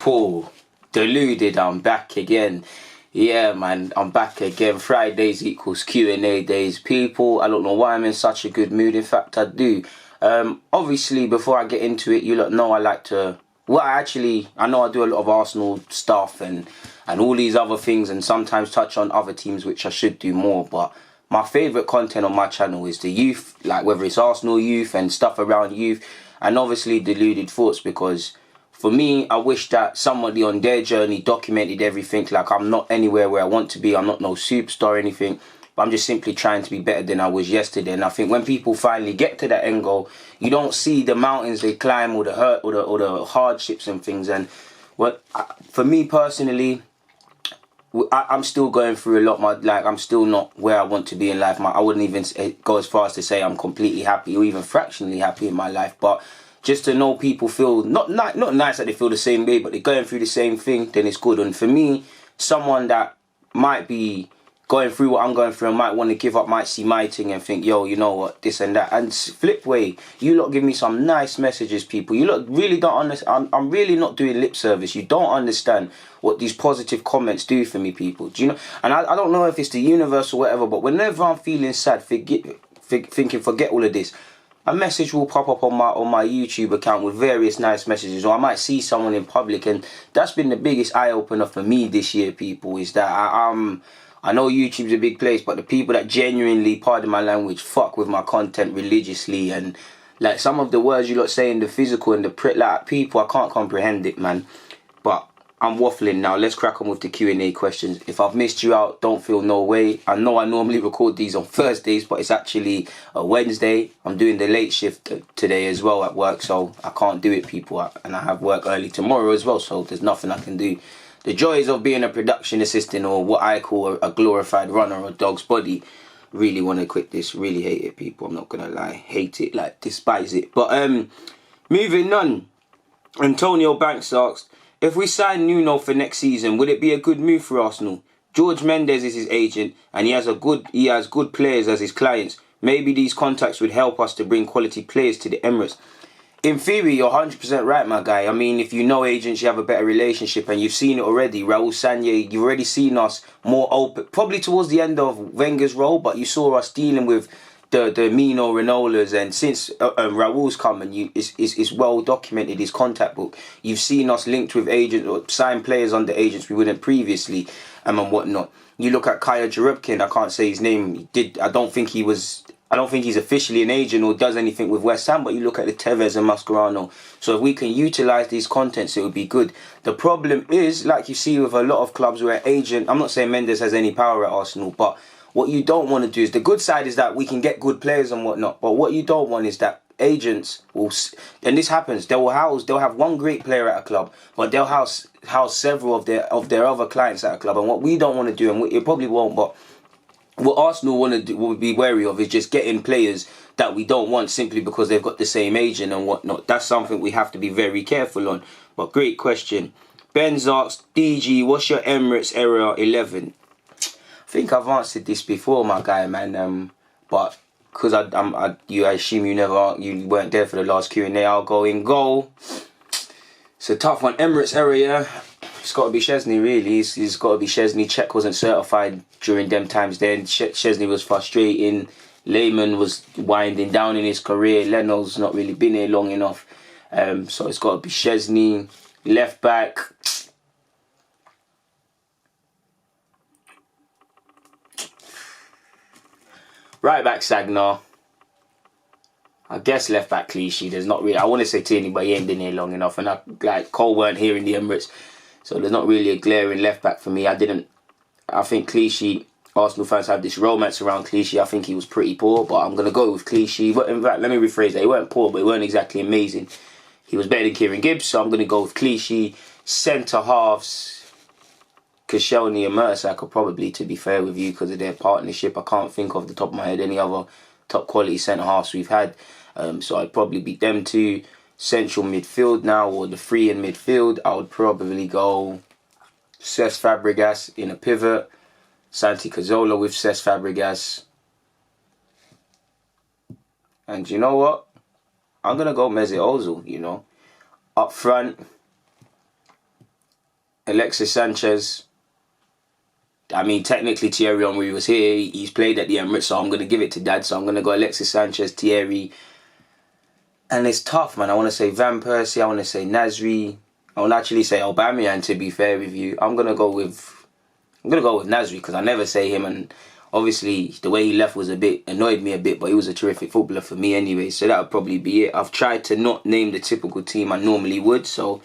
Paul, Deluded, I'm back again. Yeah, man, I'm back again. Fridays equals Q&A days. People, I don't know why I'm in such a good mood. In fact, I do. Obviously, before I get into it, you lot know I like to... Well, I know I do a lot of Arsenal stuff and all these other things, and sometimes touch on other teams, which I should do more. But my favourite content on my channel is the youth, like whether it's Arsenal youth and stuff around youth, and obviously Deluded Thoughts, because... For me, I wish that somebody on their journey documented everything. Like, I'm not anywhere where I want to be. I'm not no superstar or anything. But I'm just simply trying to be better than I was yesterday. And I think when people finally get to that end goal, you don't see the mountains they climb or the hurt or the hardships and things. And for me personally, I'm still going through a lot. I'm still not where I want to be in life. I wouldn't even go as far as to say I'm completely happy or even fractionally happy in my life. But just to know people feel, not nice that they feel the same way, but they're going through the same thing, then it's good. And for me, someone that might be going through what I'm going through and might want to give up, might see my thing and think, yo, you know what, this and that. And flip way, you lot give me some nice messages, people. You lot really don't understand. I'm really not doing lip service. You don't understand what these positive comments do for me, people. Do you know? And I don't know if it's the universe or whatever, but whenever I'm feeling sad, forget all of this, a message will pop up on my YouTube account with various nice messages, or I might see someone in public, and that's been the biggest eye opener for me this year, people. Is that I know YouTube's a big place, but the people that genuinely, pardon my language, fuck with my content religiously, and like some of the words you lot say in the physical and the prick, like people, I can't comprehend it, man. But I'm waffling now. Let's crack on with the Q&A questions. If I've missed you out, don't feel no way. I know I normally record these on Thursdays, but it's actually a Wednesday. I'm doing the late shift today as well at work, so I can't do it, people. And I have work early tomorrow as well, so there's nothing I can do. The joys of being a production assistant, or what I call a glorified runner or dog's body. Really want to quit this. Really hate it, people. I'm not going to lie. Hate it, like despise it. But moving on. Antonio Banks asks, if we sign Nuno for next season, would it be a good move for Arsenal? George Mendes is his agent, and he has good players as his clients. Maybe these contacts would help us to bring quality players to the Emirates. In theory, you're 100% right, my guy. I mean, if you know agents, you have a better relationship, and you've seen it already. Raul Sanllehi, you've already seen us more open, probably towards the end of Wenger's role, but you saw us dealing with the Mino Renolas, and since Raul's come, and it's well documented, his contact book, you've seen us linked with agents or signed players under agents we wouldn't previously, and whatnot. You look at Kaya Jarubkin, I can't say his name. I don't think he's officially an agent or does anything with West Ham, but you look at the Tevez and Mascherano. So if we can utilise these contents, it would be good. The problem is, like you see with a lot of clubs where agent, I'm not saying Mendes has any power at Arsenal, but what you don't want to do is, the good side is that we can get good players and whatnot, but what you don't want is that agents will, and this happens, they'll have one great player at a club, but they'll house several of their other clients at a club. And what we don't want to do, and it probably won't, but what Arsenal want to do, will be wary of, is just getting players that we don't want simply because they've got the same agent and whatnot. That's something we have to be very careful on. But great question. Ben's asked, DG, what's your Emirates era 11? I think I've answered this before, my guy, man. But because I assume you weren't there for the last Q&A, I'll go in goal. It's a tough one. Emirates area, it's got to be Szczesny, really. It's got to be Szczesny. Czech wasn't certified during them times then. Szczesny was frustrating. Lehmann was winding down in his career. Leno's not really been here long enough. So it's got to be Szczesny. Left back. Right back, Sagnar. I guess left back, Clichy. There's not really, I want to say Tierney, but he ain't been here long enough. And Cole weren't here in the Emirates, so there's not really a glaring left back for me. I think Clichy, Arsenal fans have this romance around Clichy. I think he was pretty poor, but I'm going to go with Clichy. But in fact, let me rephrase that. He weren't poor, but he weren't exactly amazing. He was better than Kieran Gibbs, so I'm going to go with Clichy. Centre halves, Koscielny and Mertesacker, probably, to be fair with you, because of their partnership. I can't think off the top of my head any other top quality centre halves we've had. So I'd probably be them two. Central midfield now, or the three in midfield, I would probably go Cesc Fabregas in a pivot, Santi Cazorla with Cesc Fabregas. And you know what? I'm going to go Mesut Ozil, you know. Up front, Alexis Sanchez. I mean, technically Thierry Henry was here. He's played at the Emirates, so I'm going to give it to Dad. So I'm going to go Alexis Sanchez, Thierry. And it's tough, man. I want to say Van Persie. I want to say Nasri. I want to actually say Aubameyang, to be fair with you. I'm going to go with Nasri because I never say him. And obviously, the way he left was annoyed me a bit, but he was a terrific footballer for me anyway. So that would probably be it. I've tried to not name the typical team I normally would. So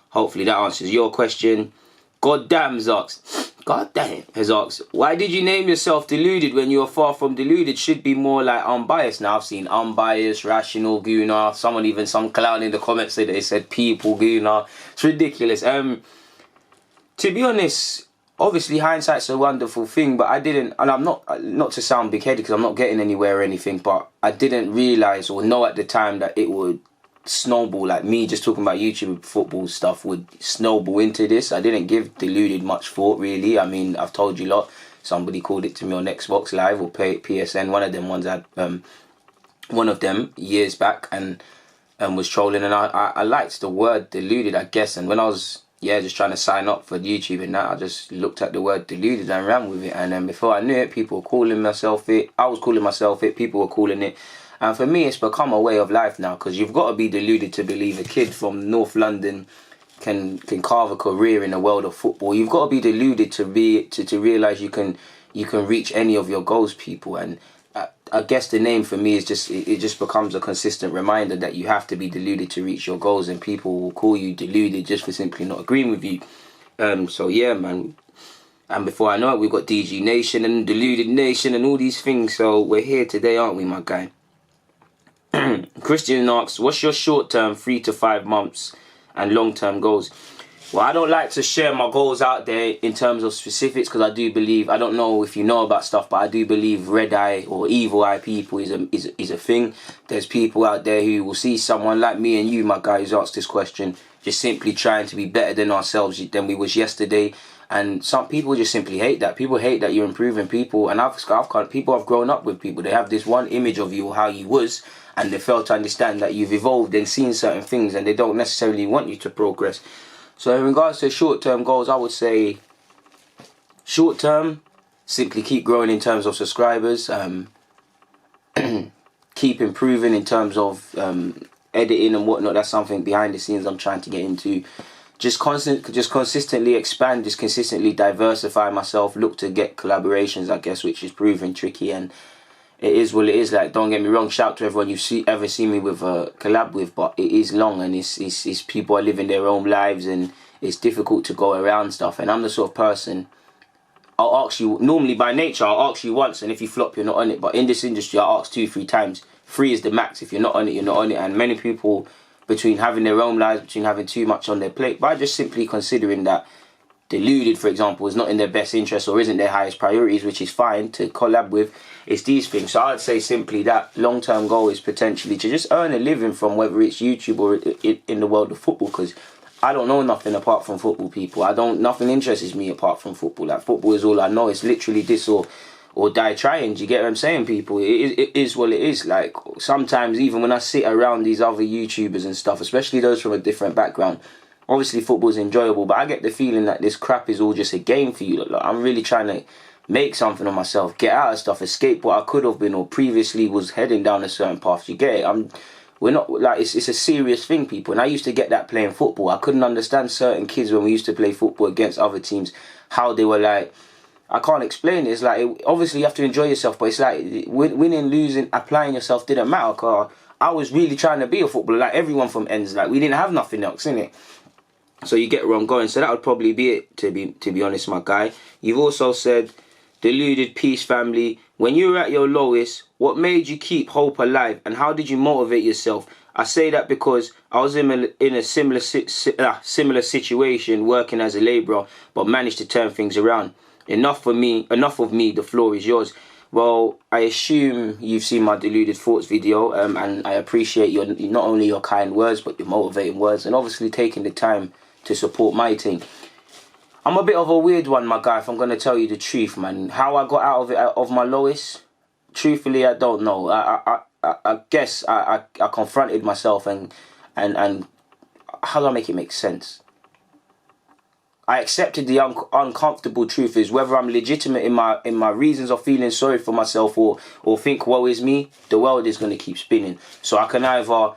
hopefully that answers your question. Goddamn has asked, why did you name yourself Deluded when you are far from deluded? Should be more like unbiased. Now I've seen unbiased, rational, Gooner. Some clown in the comments said they said people, Gooner. It's ridiculous. To be honest, obviously hindsight's a wonderful thing, but I didn't, and I'm not to sound big-headed because I'm not getting anywhere or anything, but I didn't realise or know at the time that it would snowball, like me just talking about YouTube football stuff would snowball into this. I didn't give Deluded much thought, really. I mean, I've told you a lot. Somebody called it to me on Xbox Live or PSN. One of them ones had one of them years back and was trolling, and I liked the word deluded, I guess. And when I was just trying to sign up for YouTube and that, I just looked at the word deluded and ran with it. And then before I knew it, people were calling myself it. I was calling myself it. People were calling it. And for me, it's become a way of life now, because you've got to be deluded to believe a kid from North London can carve a career in the world of football. You've got to be deluded to realise you can reach any of your goals, people. And I guess the name for me is it just becomes a consistent reminder that you have to be deluded to reach your goals, and people will call you deluded just for simply not agreeing with you. So yeah, man. And before I know it, we've got DG Nation and Deluded Nation and all these things. So we're here today, aren't we, my guy? Christian asks, what's your short-term 3 to 5 months and long-term goals? Well, I don't like to share my goals out there in terms of specifics, because I do believe, I don't know if you know about stuff, but I do believe red eye or evil eye people is a thing. There's people out there who will see someone like me and you, my guy, who's asked this question, just simply trying to be better than ourselves than we was yesterday. And some people just simply hate that. People hate that you're improving people. And people have grown up with people. They have this one image of you or how you was, and they fail to understand that you've evolved and seen certain things, and they don't necessarily want you to progress. So in regards to short-term goals, I would say short-term, simply keep growing in terms of subscribers, keep improving in terms of editing and whatnot. That's something behind the scenes I'm trying to get into. Just consistently expand, just consistently diversify myself, look to get collaborations, I guess, which is proving tricky, and it is what it is. Like, don't get me wrong, shout to everyone you've ever seen me with a collab with, but it is long, and it's people are living their own lives, and it's difficult to go around stuff. And I'm the sort of person, I'll ask you, normally by nature, I'll ask you once, and if you flop, you're not on it. But in this industry, I'll ask 2-3 times. 3 is the max. If you're not on it, you're not on it. And many people, between having their own lives, between having too much on their plate, by just simply considering that Deluded, for example, is not in their best interest or isn't their highest priorities, which is fine to collab with, it's these things. So I'd say simply that long-term goal is potentially to just earn a living from whether it's YouTube or in the world of football, because I don't know nothing apart from football, people. Nothing interests me apart from football. Like, football is all I know. It's literally this or die trying. Do you get what I'm saying, people? It is what it is. Like, sometimes even when I sit around these other YouTubers and stuff, especially those from a different background, obviously football's enjoyable, but I get the feeling that this crap is all just a game for you. Like, I'm really trying to make something of myself, get out of stuff, escape what I could have been or previously was heading down a certain path. You get it? We're not, like, it's a serious thing, people. And I used to get that playing football. I couldn't understand certain kids when we used to play football against other teams, how they were like, I can't explain it. It's like, obviously you have to enjoy yourself, but it's like winning, losing, applying yourself didn't matter, because I was really trying to be a footballer, like everyone from ends. Like, we didn't have nothing else, innit? So you get where I'm going. So that would probably be it, to be honest, my guy. You've also said, Deluded Peace Family, when you were at your lowest, what made you keep hope alive, and how did you motivate yourself? I say that because I was in a similar situation working as a labourer, but managed to turn things around. Enough of me, the floor is yours. Well, I assume you've seen my Deluded Thoughts video, and I appreciate not only your kind words, but your motivating words, and obviously taking the time to support my team. I'm a bit of a weird one, my guy, if I'm going to tell you the truth, man. How I got out of it, of my lowest, truthfully, I don't know. I guess I confronted myself and how do I make it make sense? I accepted the uncomfortable truth is whether I'm legitimate in my reasons of feeling sorry for myself or think woe is me, the world is going to keep spinning. So I can either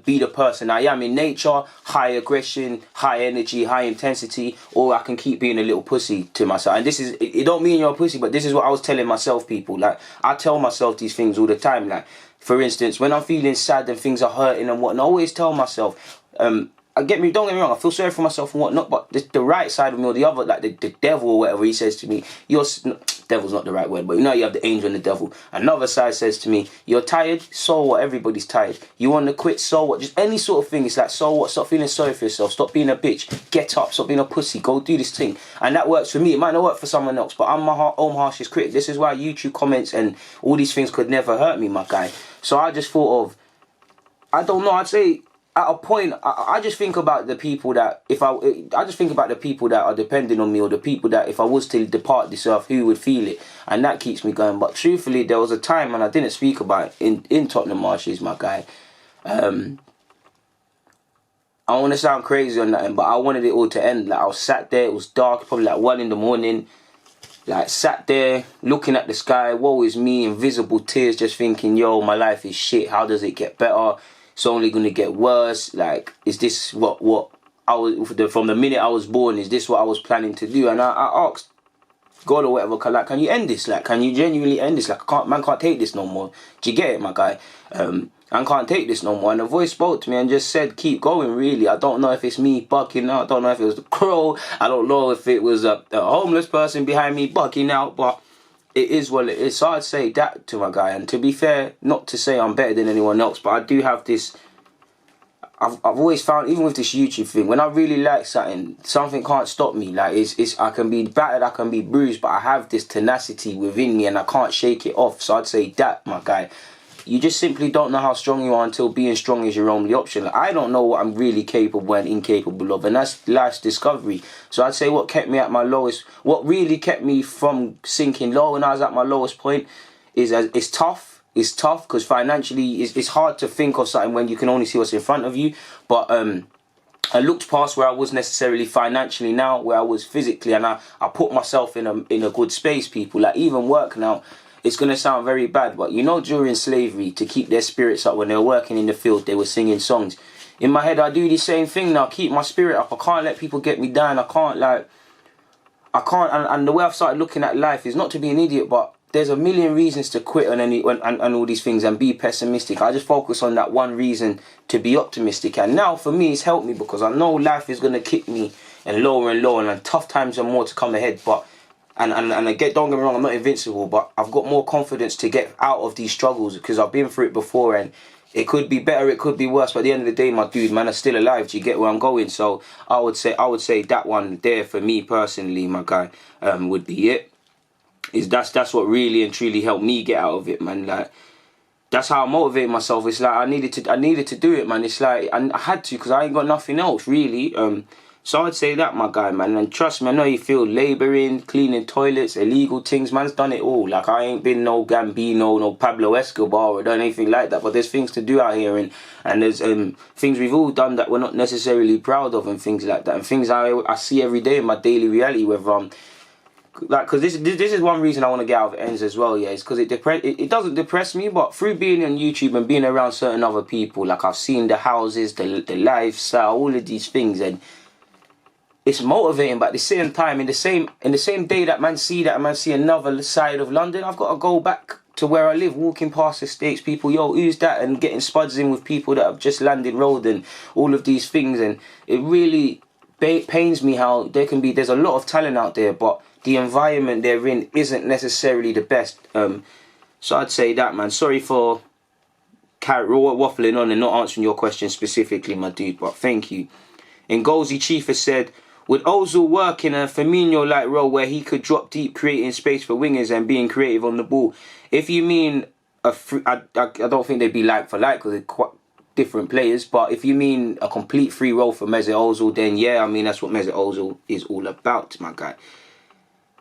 be the person I am in nature, high aggression, high energy, high intensity, or I can keep being a little pussy to myself. And this is, it don't mean you're a pussy, but this is what I was telling myself, people. Like, I tell myself these things all the time. Like, for instance, when I'm feeling sad and things are hurting and whatnot, I always tell myself, don't get me wrong, I feel sorry for myself and whatnot, but the right side of me or the other, like the devil or whatever, he says to me, devil's not the right word, but you know you have the angel and the devil. Another side says to me, you're tired, so what, everybody's tired. You want to quit, so what, just any sort of thing. It's like, so what, stop feeling sorry for yourself, stop being a bitch, get up, stop being a pussy, go do this thing. And that works for me. It might not work for someone else, but I'm my own harshest critic. This is why YouTube comments and all these things could never hurt me, my guy. So I just thought of, I don't know, I'd say at a point, I just think about the people that, I just think about the people that are depending on me, or the people that if I was to depart this earth, who would feel it, and that keeps me going. But truthfully, there was a time, and I didn't speak about it, in Tottenham Marshes, my guy. I want to sound crazy on that, but I wanted it all to end. Like, I was sat there, it was dark, probably like 1 a.m, like sat there looking at the sky, woe is me, invisible tears, just thinking, yo, my life is shit, how does it get better? It's only going to get worse. Like, is this what I was, from the minute I was born, is this what I was planning to do? And I asked God or whatever, can you end this? Like, can you genuinely end this? Like, man can't take this no more. Do you get it, my guy? I can't take this no more. And the voice spoke to me and just said, keep going, really. I don't know if it's me bucking out. I don't know if it was the crow. I don't know if it was a homeless person behind me bucking out. But it is what it is. So I'd say that to my guy. And to be fair, not to say I'm better than anyone else, but I do have this... I've always found, even with this YouTube thing, when I really like something can't stop me. Like, I can be battered, I can be bruised, but I have this tenacity within me and I can't shake it off. So I'd say that, my guy. You just simply don't know how strong you are until being strong is your only option. Like, I don't know what I'm really capable and incapable of, and that's life's discovery. So I'd say what kept me at my lowest, what really kept me from sinking low when I was at my lowest point is it's tough. It's tough because financially it's hard to think of something when you can only see what's in front of you. But I looked past where I was necessarily financially now, where I was physically, and I put myself in a good space, people. Like, even work now, it's going to sound very bad, but you know, during slavery, to keep their spirits up when they were working in the field, they were singing songs. In my head, I do the same thing now, keep my spirit up. I can't let people get me down. I can't, and the way I've started looking at life is not to be an idiot, but there's a million reasons to quit and all these things and be pessimistic. I just focus on that one reason to be optimistic. And now, for me, it's helped me because I know life is going to kick me and lower, and tough times are more to come ahead. But And don't get me wrong, I'm not invincible, but I've got more confidence to get out of these struggles because I've been through it before, and it could be better, it could be worse, but at the end of the day, my dude, man, I'm still alive. Do you get where I'm going? So I would say that one there for me personally, my guy, would be it. That's what really and truly helped me get out of it, man. Like, that's how I motivate myself. It's like I needed to do it, man. It's like I had to because I ain't got nothing else really. So I'd say that, my guy, man. And trust me, I know you feel labouring, cleaning toilets, illegal things. Man's done it all. Like, I ain't been no Gambino, no Pablo Escobar or done anything like that. But there's things to do out here, and there's things we've all done that we're not necessarily proud of, and things like that. And things I see every day in my daily reality, whether because this is one reason I want to get out of ends as well, yeah. It's because it doesn't depress me, but through being on YouTube and being around certain other people, like I've seen the houses, the lifestyle, all of these things, and it's motivating. But at the same time, in the same day that man see another side of London, I've got to go back to where I live, walking past the States, people, yo, who's that? And getting spuds in with people that have just landed road and all of these things. And it really pains me how there's a lot of talent out there, but the environment they're in isn't necessarily the best. So I'd say that, man. Sorry for waffling on and not answering your question specifically, my dude, but thank you. Ngozi Chief has said, would Ozil work in a Firmino-like role where he could drop deep, creating space for wingers and being creative on the ball? If you mean I don't think they'd be like for like because they're quite different players. But if you mean a complete free role for Mesut Ozil, then yeah, I mean that's what Mesut Ozil is all about, my guy.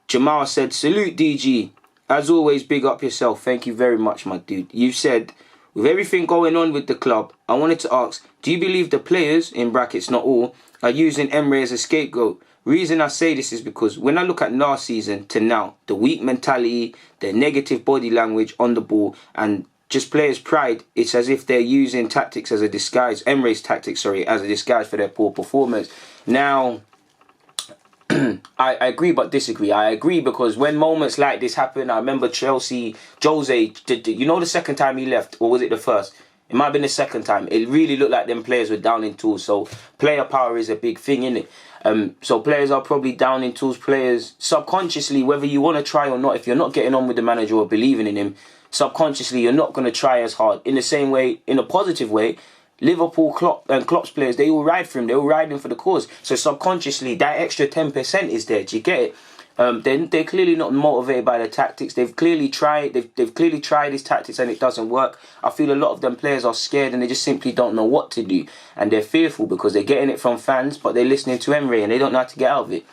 Jamal said, salute DG. As always, big up yourself. Thank you very much, my dude. You said, With everything going on with the club, I wanted to ask, do you believe the players, in brackets not all, are using Emery as a scapegoat? Reason I say this is because when I look at last season to now, the weak mentality, the negative body language on the ball, and just players' pride, it's as if they're using tactics as a disguise, Emery's tactics, as a disguise for their poor performance. Now, I agree but disagree. I agree because when moments like this happen, I remember Jose, you know the second time he left, or was it the first? It might have been the second time. It really looked like them players were down in tools. So player power is a big thing, innit? So players are probably down in tools. Players subconsciously, whether you want to try or not, if you're not getting on with the manager or believing in him, subconsciously you're not going to try as hard. In the same way, in a positive way, Liverpool, Klopp's players, they all ride for him. They all riding for the cause. So subconsciously, that extra 10% is there. Do you get it? Then they're clearly not motivated by the tactics. They've clearly tried. They've clearly tried these tactics and it doesn't work. I feel a lot of them players are scared and they just simply don't know what to do, and they're fearful because they're getting it from fans, but they're listening to Emery and they don't know how to get out of it.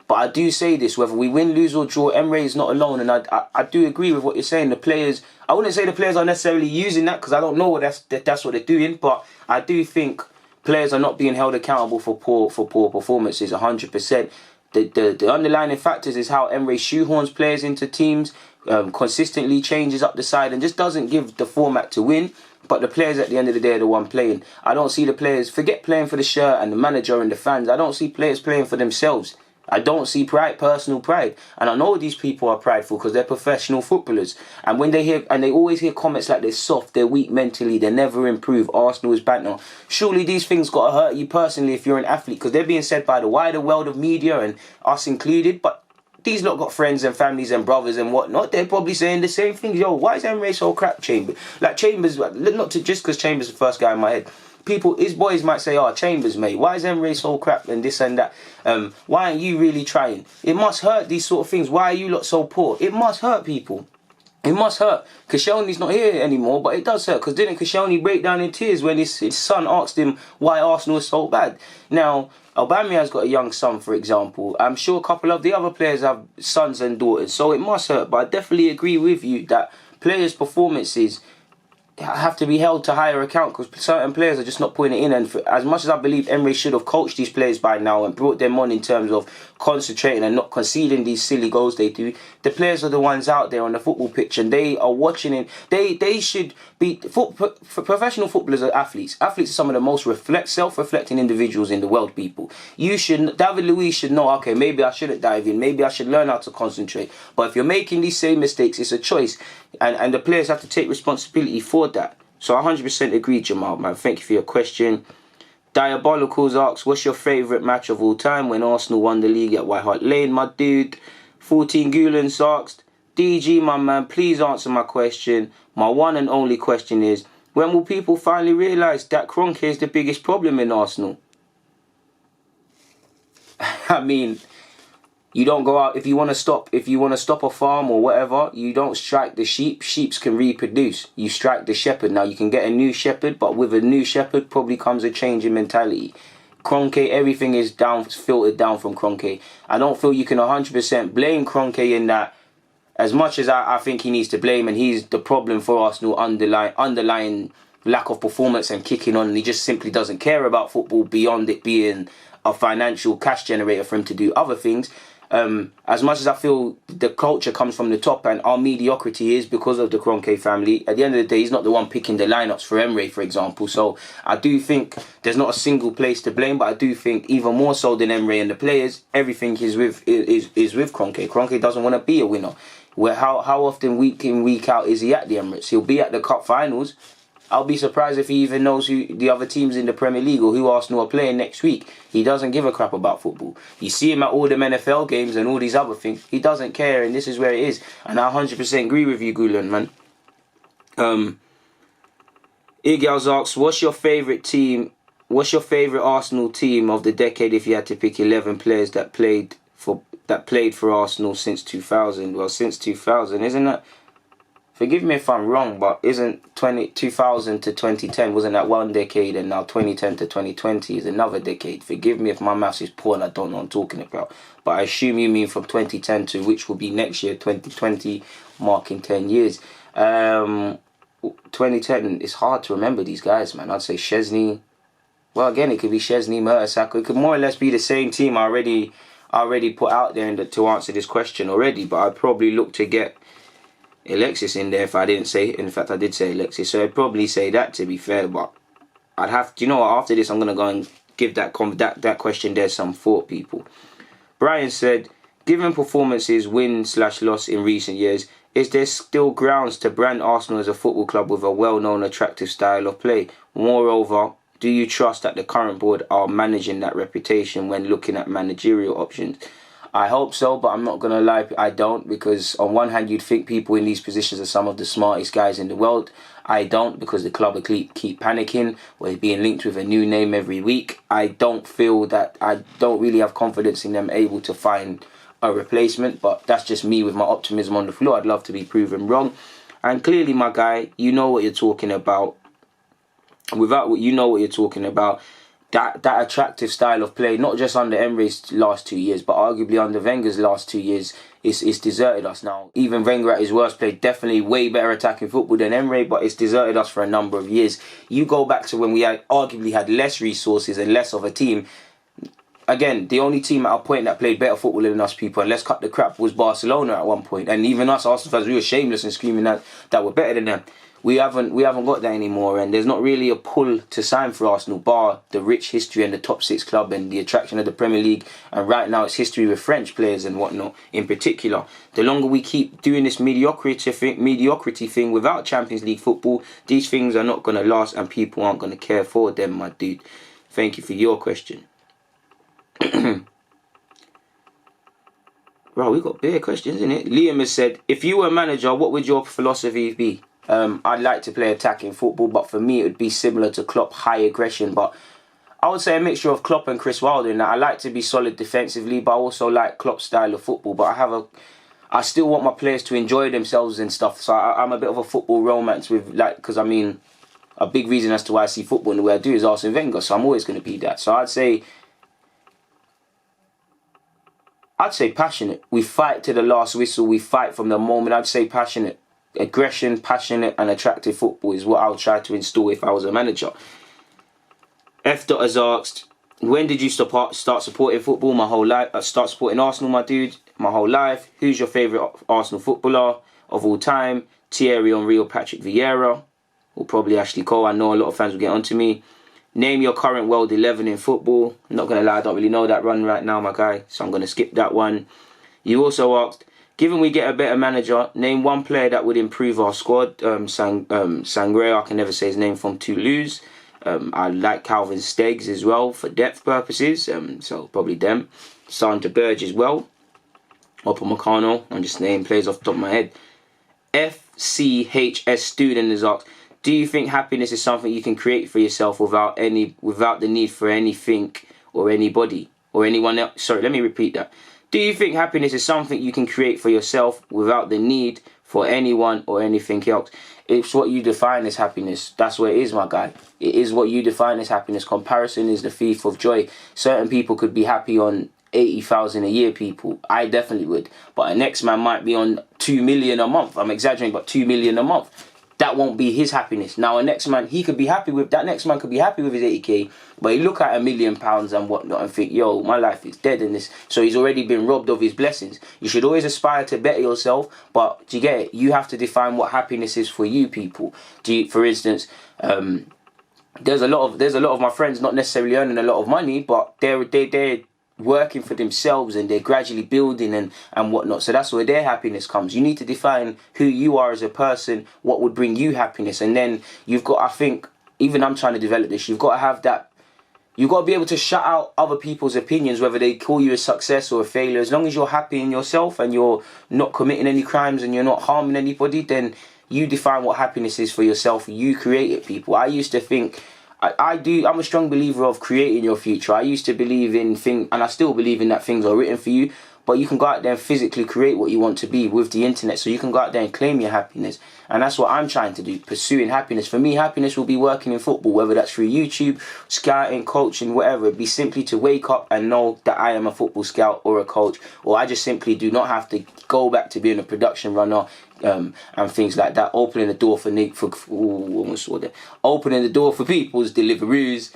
But I do say this, whether we win, lose or draw, Emery is not alone, and I do agree with what you're saying. The players, I wouldn't say the players are necessarily using that because I don't know that's what they're doing, but I do think players are not being held accountable for poor performances 100%. The underlying factors is how Emery shoehorns players into teams, consistently changes up the side and just doesn't give the format to win. But the players at the end of the day are the one playing. I don't see the players, forget playing for the shirt and the manager and the fans, I don't see players playing for themselves. I don't see pride, personal pride. And I know these people are prideful because they're professional footballers. And when they hear, and they always hear comments like they're soft, they're weak mentally, they never improve, Arsenal is banter. Surely these things got to hurt you personally if you're an athlete, because they're being said by the wider world of media and us included. But these lot got friends and families and brothers and whatnot. They're probably saying the same thing. Yo, why is Emery so crap, Chambers? Like Chambers, not to just because Chambers is the first guy in my head. People, his boys might say, oh, Chambers, mate, why is Emery so crap and this and that? Why aren't you really trying? It must hurt, these sort of things. Why are you lot so poor? It must hurt people. It must hurt. Koscielny's not here anymore, but it does hurt. Because didn't Koscielny break down in tears when his son asked him why Arsenal is so bad? Now, Aubameyang's got a young son, for example. I'm sure a couple of the other players have sons and daughters, so it must hurt. But I definitely agree with you that players' performances have to be held to higher account because certain players are just not putting it in. And as much as I believe Emery should have coached these players by now and brought them on in terms of concentrating and not conceding these silly goals they do, the players are the ones out there on the football pitch and they are watching it. They should be professional footballers are athletes. Athletes are some of the most self-reflecting individuals in the world, people. David Luiz should know, okay, maybe I shouldn't dive in, maybe I should learn how to concentrate. But if you're making these same mistakes, it's a choice. And the players have to take responsibility for that. So I 100% agree, Jamal, man. Thank you for your question. Diabolicals asks, what's your favourite match of all time when Arsenal won the league at White Hart Lane, my dude? 14 Goulans asked, DG, my man, please answer my question. My one and only question is, when will people finally realise that Kroenke is the biggest problem in Arsenal? I mean, you don't go out if you want to stop a farm or whatever, you don't strike the sheep. Sheeps can reproduce. You strike the shepherd. Now you can get a new shepherd, but with a new shepherd probably comes a change in mentality. Kroenke, everything is filtered down from Kroenke. I don't feel you can 100% blame Kroenke in that. As much as I think he needs to blame and he's the problem for Arsenal underlying lack of performance and kicking on, and he just simply doesn't care about football beyond it being a financial cash generator for him to do other things. As much as I feel the culture comes from the top and our mediocrity is because of the Kroenke family, at the end of the day, he's not the one picking the lineups for Emery, for example. So I do think there's not a single place to blame, but I do think even more so than Emery and the players, everything is with Kroenke. Kroenke doesn't want to be a winner. How often week in, week out is he at the Emirates? He'll be at the cup finals. I'll be surprised if he even knows who the other teams in the Premier League or who Arsenal are playing next week. He doesn't give a crap about football. You see him at all them NFL games and all these other things. He doesn't care, and this is where it is. And I 100% agree with you, Gooner, man. Igals asks, what's your favourite team? What's your favourite Arsenal team of the decade if you had to pick 11 players that played for Arsenal since 2000? Well, since 2000, isn't that? Forgive me if I'm wrong, but isn't 2000 to 2010, wasn't that one decade, and now 2010 to 2020 is another decade? Forgive me if my maths is poor and I don't know what I'm talking about. But I assume you mean from 2010 to which will be next year, 2020, marking 10 years. 2010, it's hard to remember these guys, man. I'd say Chesney. Well, again, it could be Chesney, Mertesacker. It could more or less be the same team I already put out there to answer this question already. But I'd probably look to get Alexis in there if I didn't say. In fact, I did say Alexis, so I'd probably say that, to be fair. But I'd have to, you know what? After this, I'm gonna go and give that question there some thought, people. Brian said, given performances, win/loss in recent years, is there still grounds to brand Arsenal as a football club with a well-known, attractive style of play? Moreover, do you trust that the current board are managing that reputation when looking at managerial options? I hope so, but I'm not going to lie, I don't, because on one hand, you'd think people in these positions are some of the smartest guys in the world. I don't, because the club will keep panicking, or being linked with a new name every week. I don't really have confidence in them able to find a replacement, but that's just me with my optimism on the floor. I'd love to be proven wrong. And clearly, my guy, you know what you're talking about. You know what you're talking about. That attractive style of play, not just under Emery's last 2 years, but arguably under Wenger's last 2 years, it's deserted us now. Even Wenger at his worst played definitely way better attacking football than Emery, but it's deserted us for a number of years. You go back to when we arguably had less resources and less of a team. Again, the only team at a point that played better football than us, people, and let's cut the crap, was Barcelona at one point. And even us Arsenal fans, we were shameless and screaming that we're better than them. We haven't got that anymore, and there's not really a pull to sign for Arsenal, bar the rich history and the top 6 club and the attraction of the Premier League. And right now it's history with French players and whatnot in particular. The longer we keep doing this mediocrity thing without Champions League football, these things are not going to last and people aren't going to care for them, my dude. Thank you for your question. Bro, we got bare questions, innit? Liam has said, if you were a manager, what would your philosophy be? I'd like to play attacking football, but for me it would be similar to Klopp, high aggression. But I would say a mixture of Klopp and Chris Wilder in that. I like to be solid defensively, but I also like Klopp's style of football. But I still want my players to enjoy themselves and stuff. So I'm a bit of a football romance with, because I mean, a big reason as to why I see football in the way I do is Arsene Wenger. So I'm always going to be that. So I'd say passionate. We fight to the last whistle. We fight from the moment. I'd say passionate. Aggression, passionate and attractive football is what I would try to install if I was a manager. F. has asked, when did you start supporting football? My whole life. Start supporting Arsenal, my dude. My whole life. Who's your favourite Arsenal footballer of all time? Thierry Henry or Patrick Vieira? Or probably Ashley Cole. I know a lot of fans will get onto me. Name your current world 11 in football. I'm not going to lie, I don't really know that run right now, my guy. So I'm going to skip that one. You also asked, given we get a better manager, name one player that would improve our squad. Sangre, I can never say his name, from Toulouse. I like Calvin Steggs as well for depth purposes. So probably them. Sandra Burge as well. Upamecano. I'm just naming players off the top of my head. FCHS student is asked, do you think happiness is something you can create for yourself without the need for anything or anybody or anyone else? Sorry, let me repeat that. Do you think happiness is something you can create for yourself without the need for anyone or anything else? It's what you define as happiness. That's what it is, my guy. It is what you define as happiness. Comparison is the thief of joy. Certain people could be happy on 80,000 a year, people. I definitely would. But a next man might be on 2 million a month. I'm exaggerating, but 2 million a month. That won't be his happiness. Now, a next man, he could be happy with, that next man could be happy with his 80k, but he look at £1 million and whatnot and think, yo, my life is dead in this. So he's already been robbed of his blessings. You should always aspire to better yourself, but do you get it? You have to define what happiness is for you, people. For instance, there's a lot of my friends not necessarily earning a lot of money, but they're working for themselves and they're gradually building and whatnot. So that's where their happiness comes. You need to define who you are as a person, what would bring you happiness. And then you've got, I think, even I'm trying to develop this, you've got to have that, you've got to be able to shut out other people's opinions, whether they call you a success or a failure. As long as you're happy in yourself and you're not committing any crimes and you're not harming anybody, then you define what happiness is for yourself. You create it, people. I used to think, I'm a strong believer of creating your future. I used to believe in and I still believe in that things are written for you, but you can go out there and physically create what you want to be with the internet. So you can go out there and claim your happiness. And that's what I'm trying to do, pursuing happiness. For me, happiness will be working in football, whether that's through YouTube, scouting, coaching, whatever. It'd be simply to wake up and know that I am a football scout or a coach, or I just simply do not have to go back to being a production runner and things like that. Opening the door for opening the door for people's deliveries,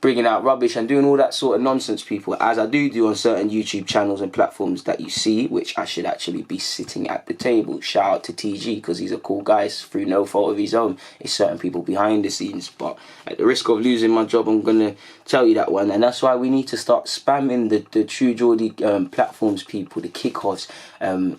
bringing out rubbish and doing all that sort of nonsense, people, as I do on certain YouTube channels and platforms that you see, which I should actually be sitting at the table. Shout out to TG, because he's a cool guy through no fault of his own. It's certain people behind the scenes, but at the risk of losing my job, I'm going to tell you that one. And that's why we need to start spamming the True Geordie platforms, people, the kickoffs,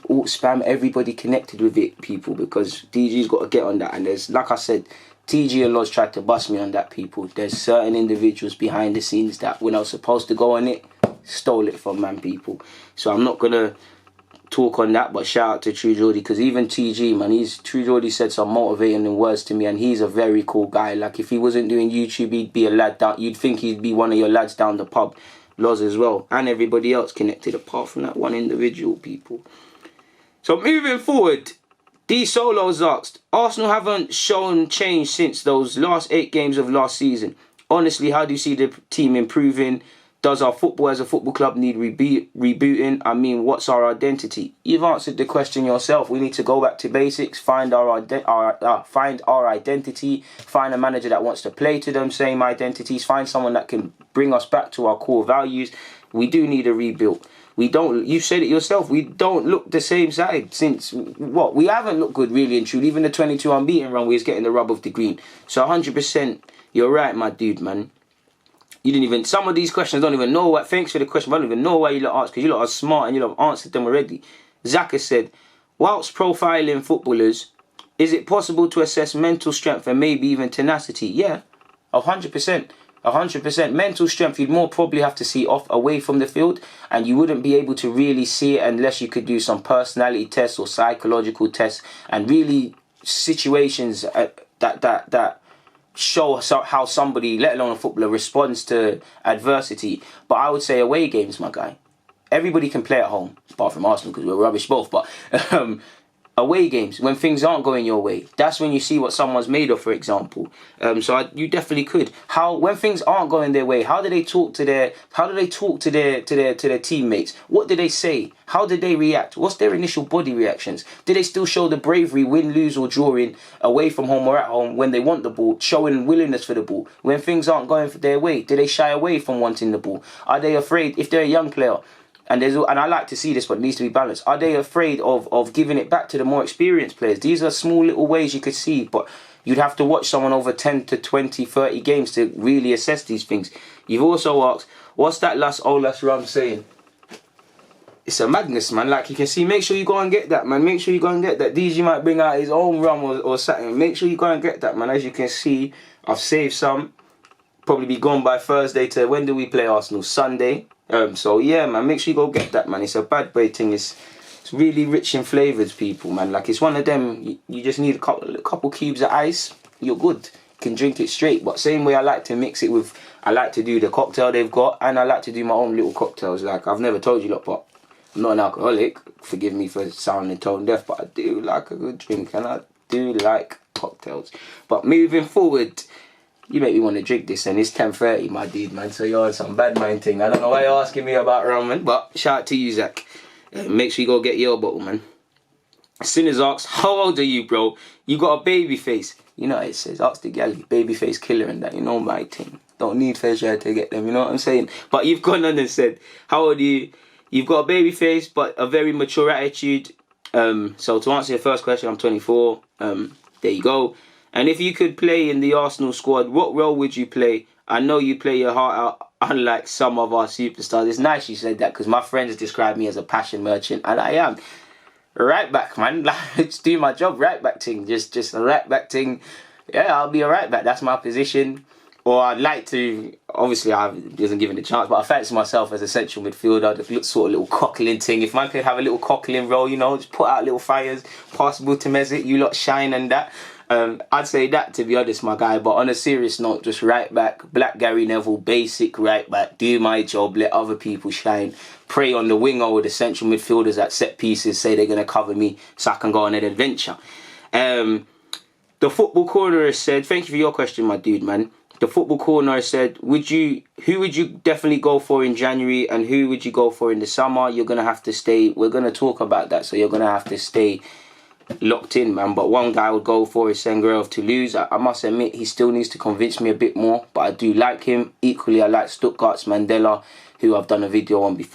all spam everybody connected with it, people, because DG's got to get on that. And there's, like I said, TG and Loz tried to bust me on that, people. There's certain individuals behind the scenes that, when I was supposed to go on it, stole it from man, people. So I'm not going to talk on that, but shout out to True Geordie, because even TG, man, True Geordie said some motivating words to me, and he's a very cool guy. Like, if he wasn't doing YouTube, he'd be a lad down, you'd think he'd be one of your lads down the pub. Loz as well, and everybody else connected apart from that one individual, people. So moving forward, D Solo's asked, Arsenal haven't shown change since those last 8 games of last season. Honestly, how do you see the team improving? Does our football as a football club need rebooting? I mean, what's our identity? You've answered the question yourself. We need to go back to basics, find our identity, find a manager that wants to play to them same identities, find someone that can bring us back to our core values. We do need a rebuild. We don't, you said it yourself, we don't look the same side since, what? We haven't looked good, really and truly. Even the 22 unbeaten run, we was getting the rub of the green. So 100%, you're right, my dude, man. You didn't even, some of these questions don't even know what, thanks for the question, but I don't even know why you lot asked, because you lot are smart and you lot have answered them already. Zach has said, whilst profiling footballers, is it possible to assess mental strength and maybe even tenacity? Yeah, 100%. 100%. Mental strength, you'd more probably have to see away from the field, and you wouldn't be able to really see it unless you could do some personality tests or psychological tests, and really situations that show how somebody, let alone a footballer, responds to adversity. But I would say away games, my guy. Everybody can play at home, apart from Arsenal, because we're rubbish both, but away games, when things aren't going your way, that's when you see what someone's made of, for example. You definitely could. When things aren't going their way, how do they talk to their teammates? What do they say? How did they react? What's their initial body reactions? Do they still show the bravery, win, lose, or drawing away from home or at home when they want the ball, showing willingness for the ball? When things aren't going their way, do they shy away from wanting the ball? Are they afraid, if they're a young player? And I like to see this, but it needs to be balanced. Are they afraid of giving it back to the more experienced players? These are small little ways you could see, but you'd have to watch someone over 10 to 20, 30 games to really assess these things. You've also asked, what's that last rum saying? It's a madness, man. Like, you can see, make sure you go and get that, man. Make sure you go and get that. DG might bring out his own rum or something. Make sure you go and get that, man. As you can see, I've saved some. Probably be gone by Thursday to, when do we play Arsenal? Sunday. So yeah, man, make sure you go get that, man. It's a bad boy thing. It's really rich in flavours, people, man. Like, it's one of them, you just need a couple cubes of ice, you're good. You can drink it straight. But same way I like to mix it with, I like to do the cocktail they've got, and I like to do my own little cocktails. Like, I've never told you lot, but I'm not an alcoholic. Forgive me for sounding tone deaf, but I do like a good drink, and I do like cocktails. But moving forward, you make me want to drink this, and it's 10:30, my dude, man. So you're on some bad mind thing. I don't know why you're asking me about rum, man, but shout out to you, Zach. Make sure you go get your bottle, man. Sinners asks, how old are you, bro? You got a baby face. You know what it says, ask the galley, baby face killer and that, you know my thing. Don't need fair share to get them, you know what I'm saying? But you've gone on and said, how old are you? You've got a baby face, but a very mature attitude. So to answer your first question, I'm 24. There you go. And if you could play in the Arsenal squad, what role would you play? I know you play your heart out, unlike some of our superstars. It's nice you said that, because my friends describe me as a passion merchant, and I am. Right back, man. Let's do my job. Right back thing. Just a right back thing. Yeah, I'll be a right back. That's my position. Or I'd like to, obviously I wasn't given the chance, but I fancy myself as a central midfielder, the sort of little cockling thing. If man could have a little cockling role, you know, just put out little fires, passable to Mesut, you lot shine and that. I'd say that, to be honest, my guy. But on a serious note, just right back, Black Gary Neville, basic right back. Do my job, let other people shine. Prey on the winger or the central midfielders at set pieces, say they're going to cover me so I can go on an adventure. The Football Corner has said, thank you for your question, my dude, man. The Football Corner has said, who would you definitely go for in January and who would you go for in the summer? You're going to have to stay. We're going to talk about that. So you're going to have to stay locked in, man. But one guy I would go for is Senghor of Toulouse. I must admit, he still needs to convince me a bit more, but I do like him. Equally, I like Stuttgart's Mandela, who I've done a video on before.